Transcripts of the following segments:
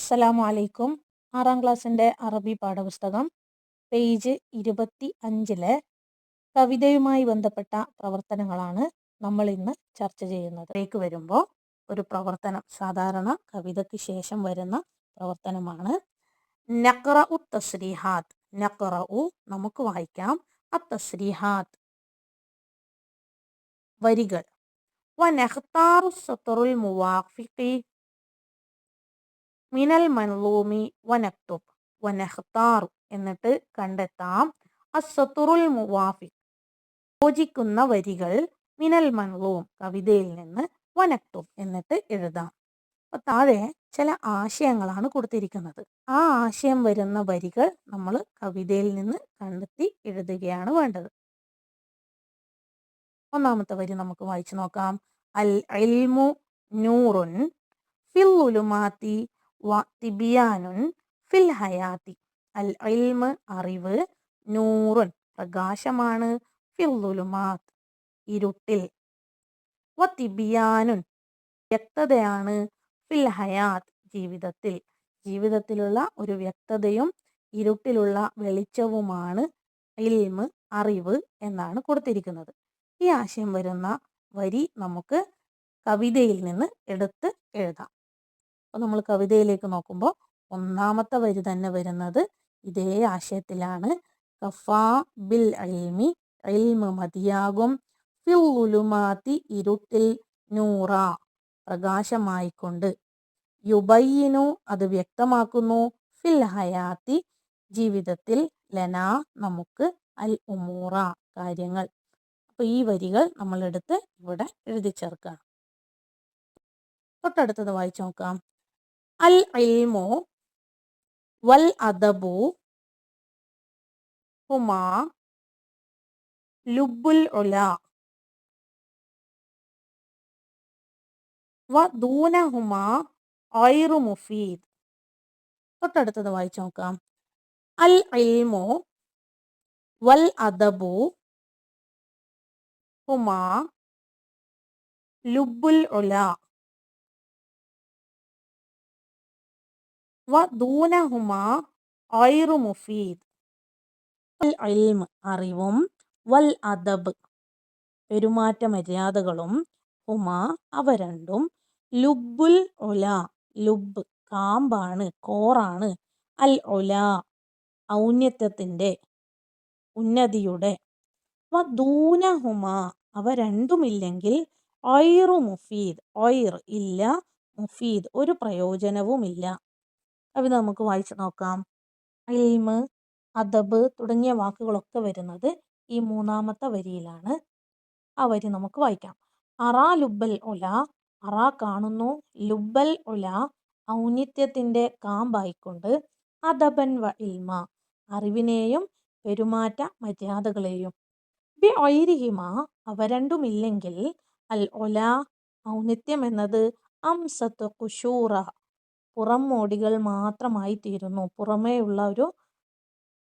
അസ്സലാമു അലൈക്കും. 6-ാം ക്ലാസ്സിൻ്റെ അറബി പാഠപുസ്തകം പേജ് 25-ലെ കവിതയുമായി ബന്ധപ്പെട്ട പ്രവർത്തനങ്ങളാണ് നമ്മൾ ഇന്ന് ചർച്ച ചെയ്യുന്നത്. ഇതിലേക്ക് വരുമ്പോൾ ഒരു പ്രവർത്തനം സാധാരണ കവിതയ്ക്ക് ശേഷം വരുന്ന പ്രവർത്തനമാണ് നഖ്റഉ തസ്രീഹാത്ത്. നഖ്റഉ നമുക്ക് വായിക്കാം, അത്തസ്രീഹാത്ത് വരികൾ. വനഖ്താറു സത്റുൽ മുവാഫിഖി മിനൽ മൻലൂമി വനക്തുബ്. വനഖ്താറു എന്നിട്ട് കണ്ടെത്താം, അസ്സത്തുറുൽ മുവാഫിഖ് യോജിക്കുന്ന വരികൾ, മിനൽ മൻലൂം കവിതയിൽ നിന്ന്, വനക്തുബ് എന്നിട്ട് എഴുതാം. അപ്പൊ താഴെ ചില ആശയങ്ങളാണ് കൊടുത്തിരിക്കുന്നത്. ആ ആശയം വരുന്ന വരികൾ നമ്മൾ കവിതയിൽ നിന്ന് കണ്ടെത്തി എഴുതുകയാണ് വേണ്ടത്. ഒന്നാമത്തെ വരി നമുക്ക് വായിച്ചു നോക്കാം. അൽ ഇൽമു നൂറുൻ ഫിൽ ഉലുമാതി വ തിബിയാനുൻ ഫിൽ ഹയാതി. അൽ ഇൽമ് അറിവ്, നൂറുൻ പ്രകാശമാണ്, ഫിൽ ഉലുമാത് ഇരുട്ടിൽ, വ തിബിയാനുൻ വ്യക്തതയാണ്, ഫിൽ ഹയാത്ത് ജീവിതത്തിൽ, ജീവിതത്തിലുള്ള ഒരു വ്യക്തതയും ഇരുട്ടിലുള്ള വെളിച്ചവുമാണ് ഇൽമ് അറിവ് എന്നാണ് കൊടുത്തിരിക്കുന്നത്. ഈ ആശയം വരുന്ന വരി നമുക്ക് കവിതയിൽ നിന്ന് എടുത്ത് എഴുതാം. അപ്പോൾ നമ്മൾ കവിതയിലേക്ക് നോക്കുമ്പോൾ ഒന്നാമത്തെ വരി തന്നെ വരുന്നത് ഇതേ ആശയത്തിലാണ്. കഫാ ബിൽ ഇൽമി ഇൽമ് മതിയാകും, ഫിൽ ഉലുമാതി ഇരുട്ടിൽ, നൂറ പ്രകാശമായിക്കൊണ്ട്, യുബയ്യിനു അത് വ്യക്തമാക്കുന്നു, ഫിൽ ഹയാത്തി ജീവിതത്തിൽ, ലനാ നമുക്ക്, അൽ ഉമൂറ കാര്യങ്ങൾ. അപ്പോൾ ഈ വരികൾ നമ്മളെടുത്ത് ഇവിടെ എഴുതി ചേർക്കാം. തൊട്ടടുത്തത് വായിച്ചു നോക്കാം. അൽ ഇൽമു വൽ അദബു ഹുമാ ലുബ്ബുൽ ഉലാ വ ദൂനഹുമാ ഗൈറു മുഫീദ്. തൊട്ടടുത്തത് വായിച്ചു നോക്കാം. അൽ ഇൽമു വൽ അദബു ഹുമാ ലുബ്ബുൽ ഉലാ വ ദൂനഹുമാ ഗൈറു മുഫീദ്. അൽ ഇൽമ് അറിവും, വൽ അദബ് പെരുമാറ്റ മര്യാദകളും, ഹുമാ അവ രണ്ടും, ലുബ്ബുൽ ഉലാ ലുബ് കാമ്പാണ്, കോറാണ്, അൽ ഉലാ ഔന്നത്യത്തിൻ്റെ ഉന്നതിയുടെ, വ ദൂനഹുമാ അവ രണ്ടുമില്ലെങ്കിൽ, ഗൈറു മുഫീദ് ഗൈർ ഇല്ല, മുഫീദ് ഒരു പ്രയോജനവുമില്ല. അത് നമുക്ക് വായിച്ചു നോക്കാം. ഇൽമ്, അദബ് തുടങ്ങിയ വാക്കുകളൊക്കെ വരുന്നത് ഈ മൂന്നാമത്തെ വരിയിലാണ്. ആ വരി നമുക്ക് വായിക്കാം. അറാ ലുബ്ബൽ ഉല അറാ കാണുന്നു, ലുബ്ബൽ ഉല ഔന്നിത്യത്തിൻ്റെ കാമ്പായിക്കൊണ്ട്, അദബൻ വ ഇൽമ അറിവിനെയും പെരുമാറ്റ മര്യാദകളെയും, ബി ഐരിഹിമ അവ രണ്ടുമില്ലെങ്കിൽ, അൽ ഉല ഔന്നിത്യം എന്നത്, അംസത്ത് ഖുശൂറ പുറം മോടികൾ മാത്രമായി തീരുന്നു, പുറമേയുള്ള ഒരു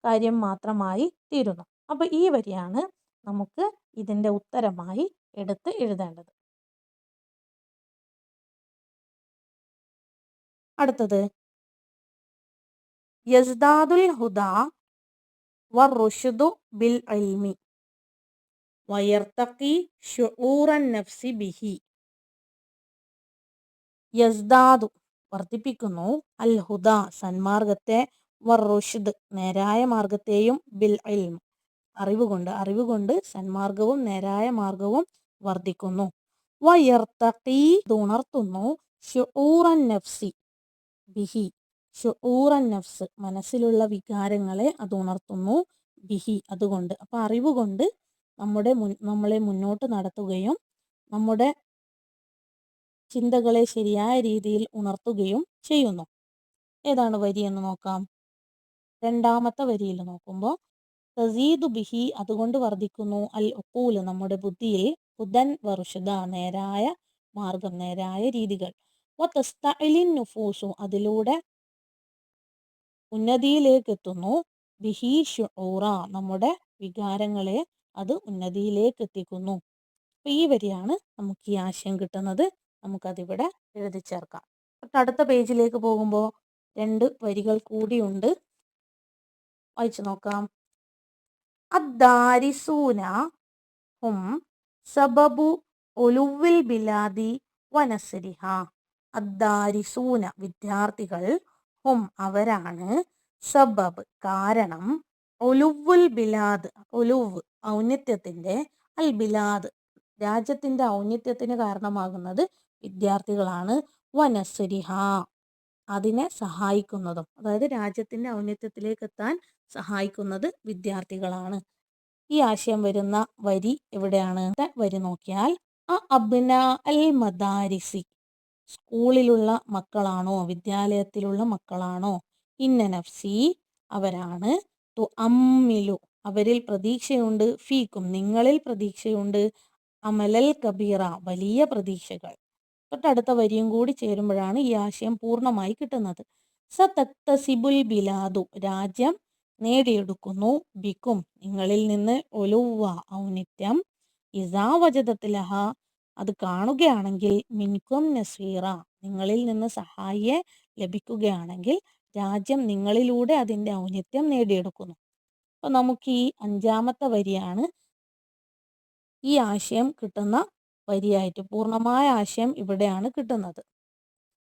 കാര്യം മാത്രമായി തീരുന്നു. അപ്പോൾ ഈ വരിയാണ് നമുക്ക് ഇതിൻ്റെ ഉത്തരമായി എടുത്ത് എഴുതേണ്ടത്. അടുത്തത് യസ്ദാദുൽ ഹുദാ വറുഷ്ദു ബിൽ ഇൽമി വയർതഖി ശുഊറൻ നഫ്സി ബിഹി. യസ്ദാദു വർദ്ധിപ്പിക്കുന്നു, അൽ ഹുദ സന്മാർഗത്തെ, വറുഷ്ദ് നേരായ മാർഗത്തെയും, ബിൽ ഇൽം അറിവുകൊണ്ട് സന്മാർഗവും നേരായ മാർഗവും വർദ്ധിക്കുന്നു. വയർതഖി ഉണർത്തുന്നു, ശുഊറൻ നഫ്സി ബിഹി ശുഊറൻ നഫ്സ് മനസ്സിലുള്ള വികാരങ്ങളെ അത് ഉണർത്തുന്നു, ബിഹി അതുകൊണ്ട്. അപ്പോൾ അറിവുകൊണ്ട് നമ്മളെ മുന്നോട്ട് നടത്തുകയും നമ്മുടെ ചിന്തകളെ ശരിയായ രീതിയിൽ ഉണർത്തുകയും ചെയ്യുന്നു. ഏതാണ് വരി എന്ന് നോക്കാം. രണ്ടാമത്തെ വരിയിൽ നോക്കുമ്പോൾ, തസീദു ബിഹി അതുകൊണ്ട് വർദ്ധിക്കുന്നു, അൽ ഉഖൂൽ നമ്മുടെ ബുദ്ധിയിൽ, ഹുദൻ വറുഷ്ദ നേരായ മാർഗം നേരായ രീതികൾ, വ തസ്തഇലിൻ നുഫൂസു അതിലൂടെ ഉന്നതിയിലേക്ക് എത്തുന്നു, ബിഹി ശുഊറ നമ്മുടെ വികാരങ്ങളെ അത് ഉന്നതിയിലേക്ക് എത്തിക്കുന്നു. അപ്പോൾ ഈ വരിയാണ് നമുക്ക് ഈ ആശയം കിട്ടുന്നത്. നമുക്കതിവിടെ എഴുതി ചേർക്കാം. അടുത്ത പേജിലേക്ക് പോകുമ്പോൾ 2 വരികൾ കൂടിയുണ്ട്. വായിച്ചു നോക്കാം. അദ്ദാരിസൂന ഹും സബബു ഉലുവിൽ ബിലാദി വനസ്രിഹ. അദ്ദാരിസൂന വിദ്യാർത്ഥികൾ, ഹും അവരാണ്, സബബ് കാരണം, ഉലുവുൽ ബിലാദ് ഉലുവ് ഔന്നത്യത്തിന്റെ, അൽ ബിലാദ് രാജ്യത്തിന്റെ ഔന്നത്യത്തിന് കാരണമാകുന്നത് വിദ്യാർത്ഥികളാണ്, വനസ്രിഹ അതിനെ സഹായിക്കുന്നതും, അതായത് രാജ്യത്തിന്റെ ഔന്നത്യത്തിലേക്ക് എത്താൻ സഹായിക്കുന്നത് വിദ്യാർത്ഥികളാണ്. ഈ ആശയം വരുന്ന വരി എവിടെയാണ്? വരി നോക്കിയാൽ അബ്ന അൽ മദാരിസി സ്കൂളിലുള്ള മക്കളാണോ, വിദ്യാലയത്തിലുള്ള മക്കളാണോ, ഇന്ന നഫ്സി അവരാണ്, തു അമ്മിലു അവരിൽ പ്രതീക്ഷയുണ്ട്, ഫീക്കും നിങ്ങളിൽ പ്രതീക്ഷയുണ്ട്, അമലൽ കബീറ വലിയ പ്രതീക്ഷകൾ. തൊട്ടടുത്ത വരിയും കൂടി ചേരുമ്പോഴാണ് ഈ ആശയം പൂർണ്ണമായി കിട്ടുന്നത്. സതക്തസിബുൽ ബിലാദു രാജ്യം നേടിയെടുക്കുന്നു, ബിക്കും നിങ്ങളിൽ നിന്ന്, ഒലുവ ഔന്നിത്യം, ഇസാ വജദത്തിലഹ അത് കാണുകയാണെങ്കിൽ, മിൻകും നസീറ നിങ്ങളിൽ നിന്ന് സഹായിയെ ലഭിക്കുകയാണെങ്കിൽ രാജ്യം നിങ്ങളിലൂടെ അതിൻ്റെ ഔന്നിത്യം നേടിയെടുക്കുന്നു. അപ്പോൾ നമുക്ക് ഈ 5ാമത്തെ വരിയാണ് ഈ ആശയം കിട്ടുന്ന വരിയായിട്ട്, പൂർണ്ണമായ ആശയം ഇവിടെയാണ് കിട്ടുന്നത്.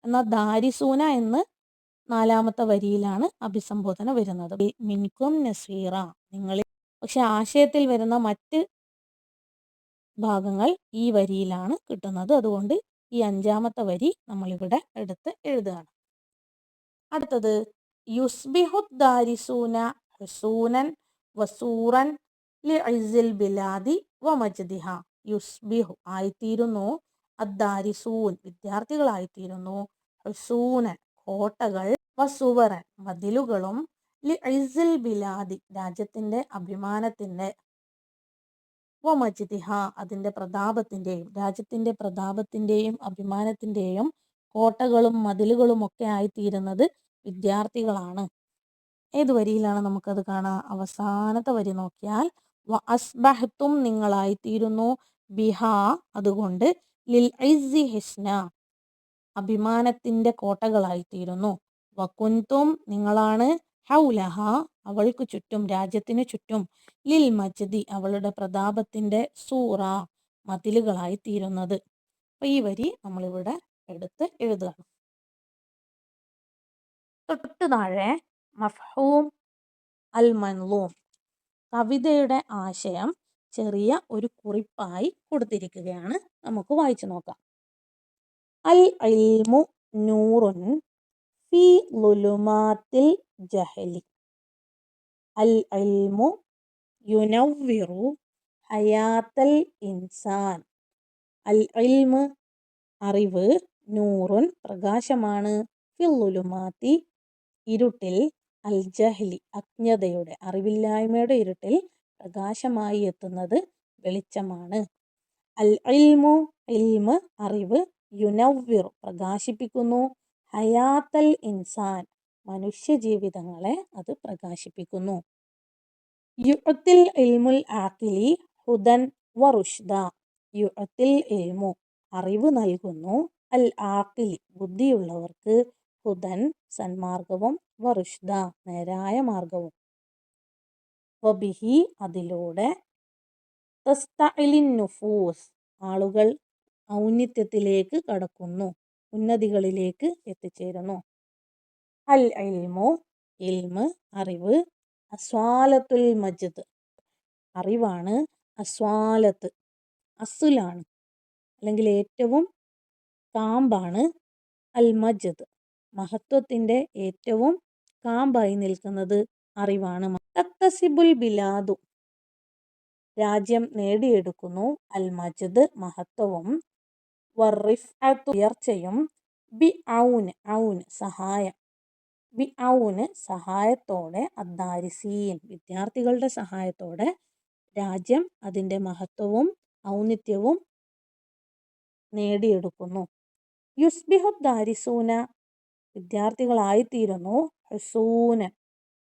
എന്നാൽ ദാരിസൂന എന്ന് 4ാമത്തെ വരിയിലാണ് അഭിസംബോധന വരുന്നത്, മിൻകും നസീറ നിങ്ങളിൽ. പക്ഷെ ആശയത്തിൽ വരുന്ന മറ്റ് ഭാഗങ്ങൾ ഈ വരിയിലാണ് കിട്ടുന്നത്. അതുകൊണ്ട് ഈ 5ാമത്തെ വരി നമ്മളിവിടെ എടുത്ത് എഴുതുകയാണ്. അടുത്തത് യുസ്ബിഹുദ് ദാരിസൂന ഹുസൂനൻ വസൂറൻ ലിഇസ്സിൽ ബിലാദി വമജ്ദിഹ. യുസ്ബിഹു ആയിത്തീരുന്നു, അദ്ദാരിസൂൻ വിദ്യാർത്ഥികളായിത്തീരുന്നു, ഹുസൂനൻ കോട്ടകൾ, വസുവറൻ മതിലുകളും, ലിഇസ്സിൽ ബിലാദി രാജ്യത്തിന്റെ അഭിമാനത്തിന്റെ, വമജ്ദിഹ അതിന്റെ പ്രതാപത്തിന്റെയും, രാജ്യത്തിന്റെ പ്രതാപത്തിന്റെയും അഭിമാനത്തിന്റെയും കോട്ടകളും മതിലുകളും ഒക്കെ ആയിത്തീരുന്നത് വിദ്യാർത്ഥികളാണ്. ഏത് വരിയിലാണ് നമുക്കത് കാണാം? അവസാനത്തെ വരി നോക്കിയാൽ, വ അസ്ബഹ്തും നിങ്ങളായിത്തീരുന്നു, ബിഹ അതുകൊണ്ട്, ലിൽ ഇസ്സി ഹിസ്ന അഭിമാനത്തിന്റെ കോട്ടകളായിത്തീരുന്നു, വകുന്തും നിങ്ങളാണ്, ഹൗലഹ അവൾക്ക് ചുറ്റും രാജ്യത്തിന് ചുറ്റും, ലിൽ മജ്ദി അവളുടെ പ്രതാപത്തിന്റെ, സൂറ മതിലുകളായി തീരുന്നത്. അപ്പൊ ഈ വരി നമ്മളിവിടെ എടുത്ത് എഴുതുക. തൊട്ട് താഴെ മഫ്ഹൂം അൽ മൻലൂം കവിതയുടെ ആശയം ചെറിയ ഒരു കുറിപ്പായി കൊടുത്തിരിക്കുകയാണ്. നമുക്ക് വായിച്ചു നോക്കാം. അൽ ഇൽമു നൂറുൻ ഫി ളുലുമാത്തിൽ ജഹലി. അൽ ഇൽമു യുനവ്വിറു ഹയാത്തൽ ഇൻസാൻ. അൽ ഇൽമ് അറിവ്, നൂറുൻ പ്രകാശമാണ്, ഫിൽ ളുലുമാത്തി ഇരുട്ടിൽ, അൽ ജഹ്ലി അജ്ഞതയുടെ അറിവില്ലായ്മയുടെ ഇരുട്ടിൽ പ്രകാശമായി എത്തുന്നത് വെളിച്ചമാണ്. അൽ ഇൽമു ഇൽമ് അറിവ്, യുനവ്വിറു പ്രകാശിപ്പിക്കുന്നു, ഹയാത്തൽ ഇൻസാൻ മനുഷ്യ ജീവിതങ്ങളെ അത് പ്രകാശിപ്പിക്കുന്നു. യുഅത്തിൽ ഇൽമുൽ ആഖിലി ഹുദൻ വറുഷ്ദ. യുഅത്തിൽ ഇൽമു അറിവ് നൽകുന്നു, അൽ ആഖിലി ബുദ്ധിയുള്ളവർക്ക്, ഹുദൻ സന്മാർഗവും, വറുഷ്ദ നേരായ മാർഗവും. വബിഹി അതിലൂടെ, തസ്തഇലിൻ നുഫൂസ് ആളുകൾ ഔന്നിത്യത്തിലേക്ക് കടക്കുന്നു, ഉന്നതികളിലേക്ക് എത്തിച്ചേരുന്നു. അൽ ഇൽമു ഇൽമ് അറിവ്, അസ്വാലത്തുൽ മജ്ദ് അറിവാണ്, അസ്വാലത്ത് അസുലാണ് അല്ലെങ്കിൽ ഏറ്റവും കാമ്പാണ്, അൽ മജ്ദ് മഹത്വത്തിന്റെ ഏറ്റവും കാമ്പായി നിൽക്കുന്നത് അറിവാണ്. തക്തസിബുൽ ബിലാദു രാജ്യം നേടിയെടുക്കുന്നു, അൽ മജ്ദ് മഹത്വവും, വറിഫ്അത്തു ഉയർച്ചയും, ബി ഔൻ ഔൻ സഹായം, ബി ഔന് സഹായത്തോടെ, അദ്ദാരിസീൻ വിദ്യാർത്ഥികളുടെ സഹായത്തോടെ രാജ്യം അതിൻ്റെ മഹത്വവും ഔന്നിത്യവും നേടിയെടുക്കുന്നു. യുസ്ബിഹുദ് ദാരിസൂന വിദ്യാർത്ഥികളായിത്തീരുന്നു, ഹുസൂനൻ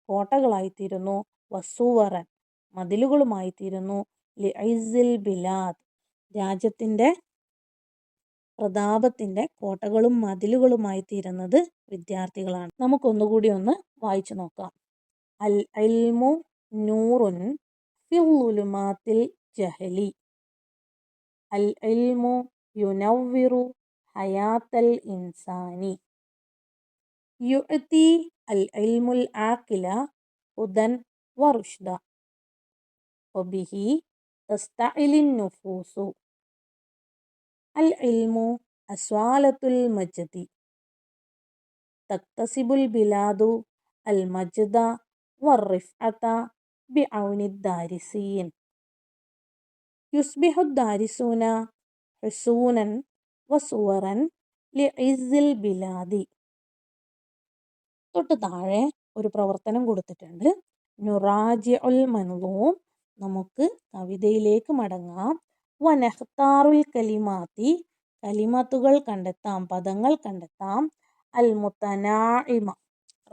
കോട്ടകളായിത്തീരുന്നു, വസുവറൻ മതിലുകളുമായിത്തീരുന്നു, ലിഇസ്സിൽ ബിലാദ് രാജ്യത്തിൻ്റെ പ്രതാപത്തിന്റെ കോട്ടകളും മതിലുകളുമായി തീരുന്നത് വിദ്യാർത്ഥികളാണ്. നമുക്കൊന്നുകൂടി ഒന്ന് വായിച്ചു നോക്കാം. അൽ ഇൽമു നൂറുൻ ഫിൽ ളുലുമാത്തിൽ ജഹലി. അൽ ഇൽമു യുനവ്വിറു ഹയാത്തൽ ഇൻസാനി. യുഅ്തി അൽ ഇൽമുൽ ആഖില ഹുദൻ വറുഷ്ദ. വബിഹി തസ്തഇലിൻ നുഫൂസു. അൽ ഇൽമു അസ്വാലത്തുൽ മജ്ദി. തക്തസിബുൽ ബിലാദു അൽ മജ്ദ വറിഫ്അത ബിഔനിദ് ദാരിസീൻ. യുസ്ബിഹുദ് ദാരിസൂന ഹുസൂനൻ വസുവറൻ ലിഇസ്സിൽ ബിലാദി. തൊട്ട് താഴെ ഒരു പ്രവർത്തനം കൊടുത്തിട്ടുണ്ട്. നുറാജിഉൽ മൻളൂം. നമുക്ക് കവിതയിലേക്ക് മടങ്ങാം. വനഖ്താറുൽ കലിമാത്തി. കലിമത്തുകൾ കണ്ടെത്താം, പദങ്ങൾ കണ്ടെത്താം. അൽ മുത്തനാഇമ.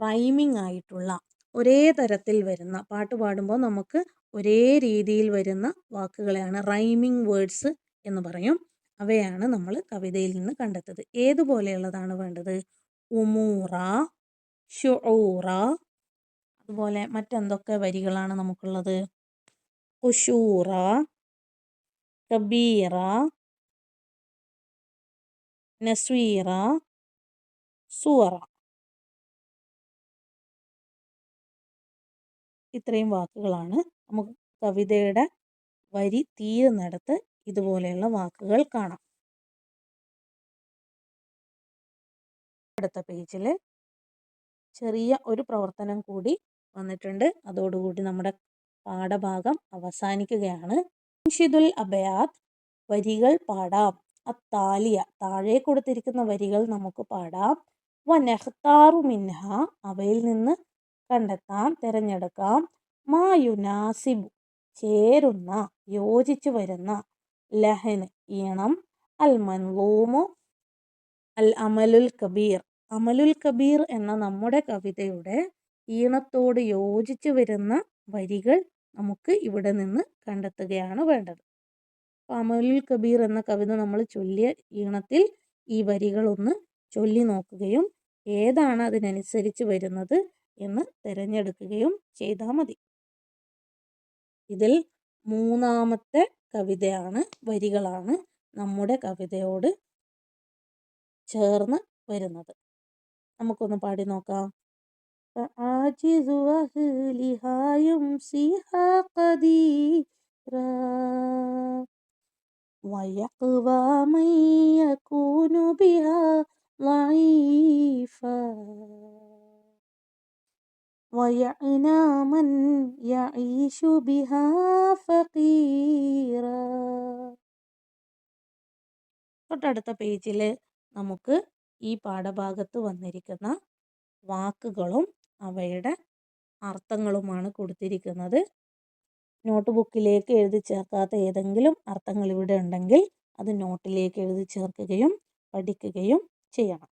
റൈമിംഗ് ആയിട്ടുള്ള, ഒരേ തരത്തിൽ വരുന്ന, പാട്ട് പാടുമ്പോൾ നമുക്ക് ഒരേ രീതിയിൽ വരുന്ന വാക്കുകളെയാണ് റൈമിംഗ് വേർഡ്സ് എന്ന് പറയും. അവയാണ് നമ്മൾ കവിതയിൽ നിന്ന് കണ്ടെത്തത്. ഏതുപോലെയുള്ളതാണ് വേണ്ടത്? ഉമൂറ, ഷുഊറ. അതുപോലെ മറ്റെന്തൊക്കെ വരികളാണ് നമുക്കുള്ളത്? ഖുശൂറ, കബീറ, നസ്വീറ, സുവറ. ഇത്രയും വാക്കുകളാണ് നമുക്ക് കവിതയുടെ വരി തീരുന്നിടത്ത് ഇതുപോലെയുള്ള വാക്കുകൾ കാണാം. അടുത്ത പേജിൽ ചെറിയ ഒരു പ്രവർത്തനം കൂടി വന്നിട്ടുണ്ട്. അതോടുകൂടി നമ്മുടെ പാഠഭാഗം അവസാനിക്കുകയാണ്. മുൻഷിദുൽ അബയാത്ത്. വരികൾ പാടാം. അത്താലിയ. താഴെ കൊടുത്തിരിക്കുന്ന വരികൾ നമുക്ക് പാടാം. വനഖ്താറു മിൻഹ. അവയിൽ നിന്ന് കണ്ടെത്താം, തിരഞ്ഞെടുക്കാം. മാ യുനാസിബു. ചേരുന്ന, യോജിച്ചു വരുന്ന. ലഹൻ. ഈണം. അൽ മൻളൂമു അൽ അമലുൽ കബീർ. അമലുൽ കബീർ എന്ന നമ്മുടെ കവിതയുടെ ഈണത്തോട് യോജിച്ചു വരുന്ന വരികൾ നമുക്ക് ഇവിടെ നിന്ന് കണ്ടെത്തുകയാണ് വേണ്ടത്. അമലുൽ കബീർ എന്ന കവിത നമ്മൾ ചൊല്ലിയ ഈണത്തിൽ ഈ വരികൾ ഒന്ന് ചൊല്ലി നോക്കുകയും ഏതാണ് അതിനനുസരിച്ച് വരുന്നത് എന്ന് തിരഞ്ഞെടുക്കുകയും ചെയ്താൽ മതി. ഇതിൽ മൂന്നാമത്തെ കവിതയാണ്, വരികളാണ് നമ്മുടെ കവിതയോട് ചേർന്ന് വരുന്നത്. നമുക്കൊന്ന് പാടി നോക്കാം. فعاجز أهلها يمسيها قديرا ويقوى من يكون بها ضعيفا ويعنى من يعيش بها فقيرا. തൊട്ടടുത്ത പേജിൽ നമുക്ക് ഈ പാഠഭാഗത്ത് വന്നിരിക്കുന്ന വാക്കുകളും അവയുടെ അർത്ഥങ്ങളുമാണ് കൊടുത്തിരിക്കുന്നത്. നോട്ട് ബുക്കിലേക്ക് എഴുതി ചേർക്കാത്ത ഏതെങ്കിലും അർത്ഥങ്ങൾ ഇവിടെ ഉണ്ടെങ്കിൽ അത് നോട്ടിലേക്ക് എഴുതി ചേർക്കുകയും പഠിക്കുകയും ചെയ്യണം.